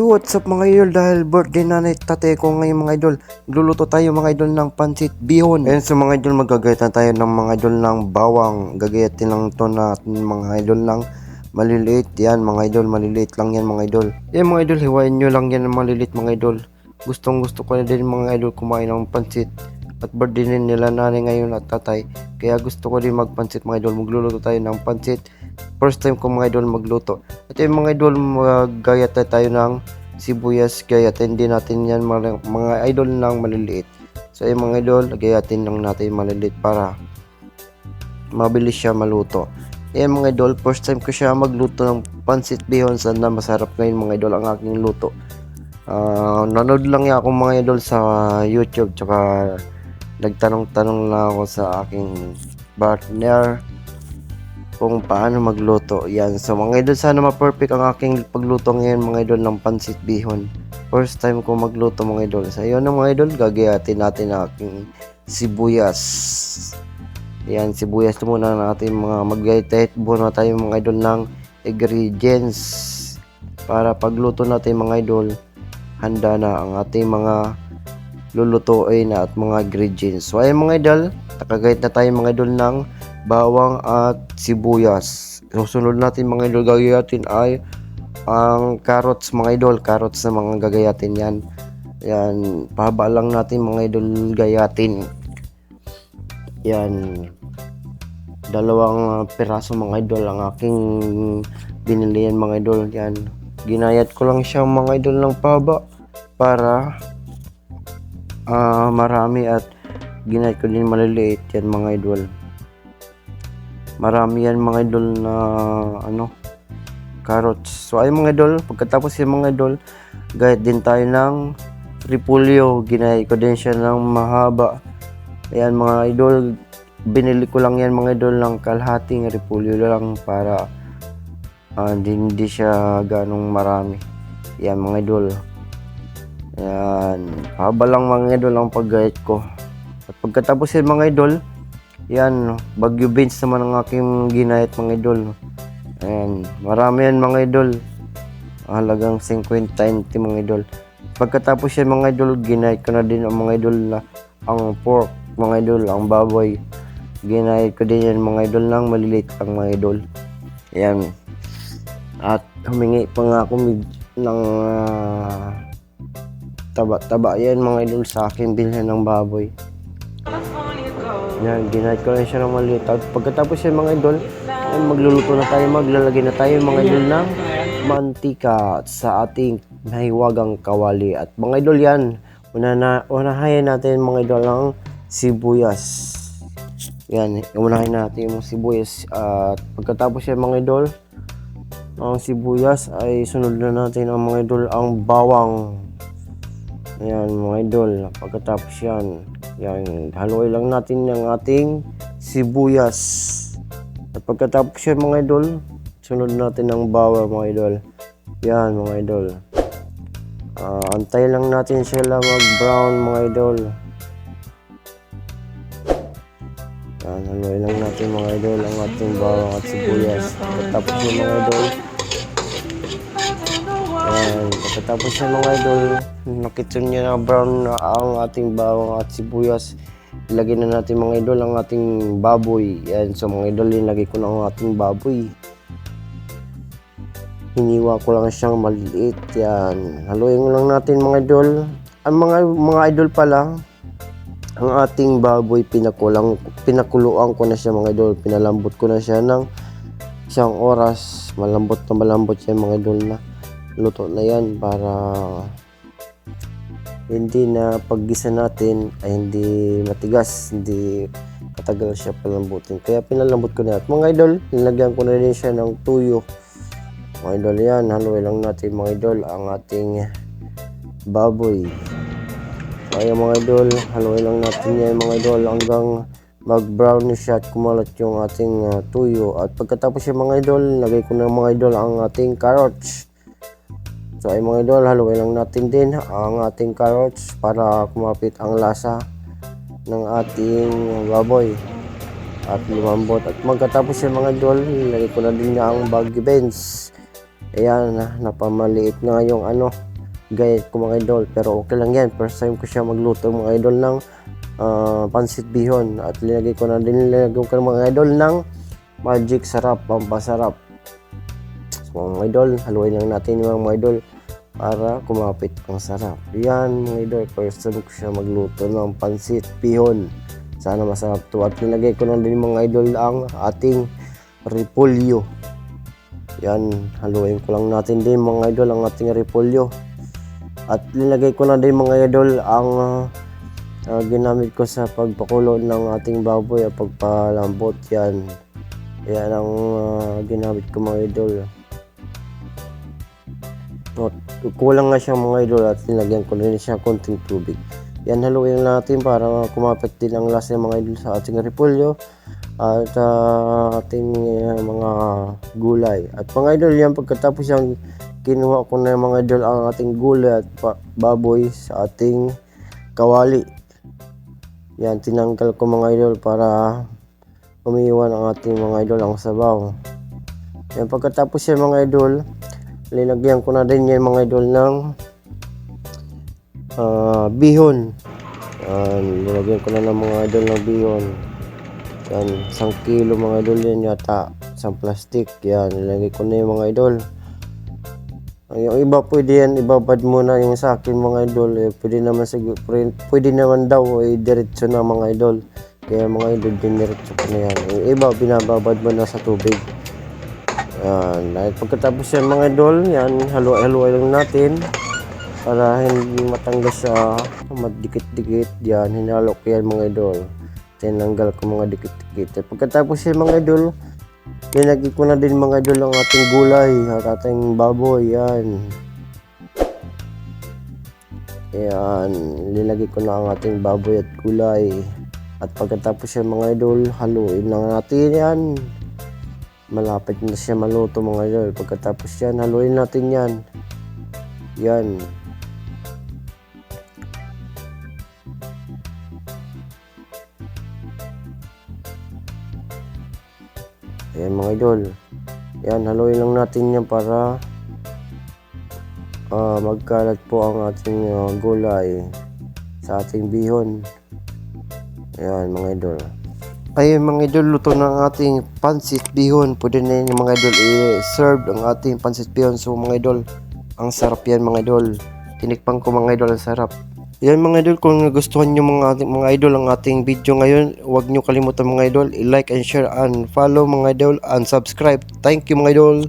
What's up mga idol, dahil birthday na ni tatay ko ngayon mga idol, luluto tayo mga idol ng pansit bihon. Ayun, so mga idol, magagayatan tayo ng mga idol ng bawang. Gagayatin lang to natin mga idol ng maliliit. Yan mga idol, maliliit lang yan mga idol. Yan mga idol, hiwain nyo lang yan ng maliliit mga idol. Gustong gusto ko na din mga idol kumain ng pansit. At birthday din nila nanay ngayon at tatay, kaya gusto ko din magpansit mga idol. Magluluto tayo ng pansit. First time ko mga idol magluto. At yung mga idol, magagayat tayo ng sibuyas. Gayatin din natin yan mga idol ng maliliit. So yung mga idol, gayatin lang natin maliliit para mabilis siya maluto. Yan mga idol, first time ko siya magluto ng pansit bihon. Sana masarap ngayon mga idol ang aking luto. Nanood lang ako mga idol sa YouTube, tsaka nagtanong-tanong lang ako sa aking partner kung paano magluto. Yan, so mga idol, sana ma-perfect ang aking pagluto ngayon mga idol ng pansit bihon. First time ko magluto mga idol. So yun mga idol, gagayatin natin ang aking sibuyas. Yan, sibuyas muna natin mga mag-gayat muna tayo mga idol ng ingredients para pagluto natin mga idol, handa na ang ating mga lulutuin at mga ingredients. So ayun mga idol, nakagayat na tayo mga idol ng bawang at sibuyas. Susunod natin mga idol gagayatin ay ang carrots mga idol. Carrots na mga gagayatin yan. Yan, pahaba lang natin mga idol gayatin. Yan, dalawang piraso mga idol ang aking binili yan mga idol. Yan, ginayat ko lang siya mga idol ng pahaba para marami, at ginayat ko din maliliit yan mga idol. Marami yan mga idol na carrots. So ay mga idol, pagkatapos yung mga idol, gayat din tayo ng repolyo. Ginayat ko din siya ng mahaba. Ayan mga idol, binili ko lang yan mga idol ng kalahating repolyo lang para hindi siya ganong marami. Yan mga idol. Yan, haba lang mga idol ang paggayat ko. At pagkatapos yan mga idol, yan, Bagyo beans naman ang aking ginayat mga idol. Ayan, marami yan mga idol, halagang 50 mga idol. Pagkatapos yan mga idol, ginayat ko na din ang mga idol na ang pork mga idol, ang baboy. Ginayat ko din yan mga idol ng maliliit ang mga idol. Ayan, at humingi pa nga ako ng taba yan mga idol sa akin bilhin ng baboy. Yan, ginayat ko lang siya ng maliit. At pagkatapos yan mga idol, yan, magluluto na tayo, maglalagay na tayo mga idol ng mantika sa ating nahiwagang kawali. At mga idol yan, unahin natin mga idol ng sibuyas. Yan, unahin natin yung sibuyas. At pagkatapos yan mga idol, ang sibuyas ay sunod na natin ang mga idol ang bawang. Ayan mga idol, pagkatapos yan, haluin lang natin yung ating sibuyas. At pagkatapos yan mga idol, sunod natin ang bawang mga idol. Yan mga idol, antayin lang natin sila mag brown mga idol. Yan, haluin lang natin mga idol ang ating bawang at sibuyas. Pagkatapos yan mga idol, pagkatapos yan mga idol, nakita niya na brown na ang ating bawang at sibuyas, ilagay na natin mga idol ang ating baboy. Yan, so mga idol, ilagay ko na ang ating baboy. Hiniwa ko lang siyang maliit. Yan, haluin lang natin mga idol. Ang mga idol pala, ang ating baboy pinakuluan ko na siya mga idol. Pinalambot ko na siya ng 1 oras. Malambot siya mga idol na. Luto na yan para hindi na paggisa natin ay hindi matigas, hindi katagal siya palambutin. Kaya pinalambot ko na. At mga idol, nilagyan ko na din siya ng tuyo. Mga idol, yan, haluin lang natin mga idol ang ating baboy. Kaya mga idol, haluin lang natin yan mga idol hanggang mag-brown siya at kumalat yung ating tuyo. At pagkatapos yung mga idol, lagay ko na mga idol ang ating carrots. So ay mga idol, haluin lang natin din ang ating carrots para kumapit ang lasa ng ating baboy at lumambot. At magkatapos yung mga idol, lagay ko na din ang Bagyo beans. Ayan, napamaliit na yung gayet ko mga idol, pero okay lang yan. First time ko siya magluto mga idol ng pansit bihon, at linagay ko mga idol ng magic sarap, pampasarap. So mga idol, haluin lang natin yung mga idol para kumapit ang sarap. Yan mga idol, first time ko siya magluto ng pansit bihon. Sana masarap to, at nilagay ko na din mga idol ang ating repolyo. Yan, haluin ko lang natin din mga idol ang ating repolyo. At nilagay ko na din mga idol ang ginamit ko sa pagpakulo ng ating baboy at pagpalambot. Yan ang ginamit ko mga idol. Kulang nga siya mga idol, at nilagyan ko rin siya konting tubig. Yan, haluin natin para kumapit din ang lasa ng mga idol sa ating repolyo at ating mga gulay. At mga idol, yan pagkatapos yung kinuha ko na mga idol ang ating gulay at baboy sa ating kawali. Yan, tinanggal ko mga idol para umiiwan ang ating mga idol ang sabaw. Yan, pagkatapos yan mga idol, linagyan ko na din yan mga idol ng bihon. Yan, linagyan ko na ng mga idol ng bihon. Yan, 1 kilo mga idol yan yata, isang plastic. Yan, nilagay ko na yung mga idol. Yung iba pwede yan, ibabad muna yung sa akin mga idol. Pwede naman daw diretso na mga idol. Kaya mga idol, diretso ko na yan. Yung iba, binababad mo na sa tubig. Yan, at pagkatapos yan mga idol, yan, haluay lang natin para hindi matanggal siya, madikit-dikit. Yan, hinalo ko yan mga idol. Tinanggal ko mga dikit-dikit. At pagkatapos yan mga idol, linagay ko na din mga idol ang ating gulay at ating baboy. Yan. Yan, linagay ko na ang ating baboy at gulay. At pagkatapos yan mga idol, haluin lang natin yan. Malapit na siya maluto mga idol. Pagkatapos yan, haluin natin yan. Yan. Ayan mga idol. Yan, haluin lang natin yan para magkalat po ang ating gulay sa ating bihon. Ayan mga idol. Ayun mga idol, luto ng ating pansit bihon. Pwede na yun mga idol i-serve ang ating pansit bihon. So mga idol, ang sarap yan mga idol. Tinikpan ko mga idol, ang sarap. Yan mga idol, kung nagustuhan nyo mga idol ang ating video ngayon, huwag nyo kalimutan mga idol, i-like and share and follow mga idol and subscribe. Thank you mga idol.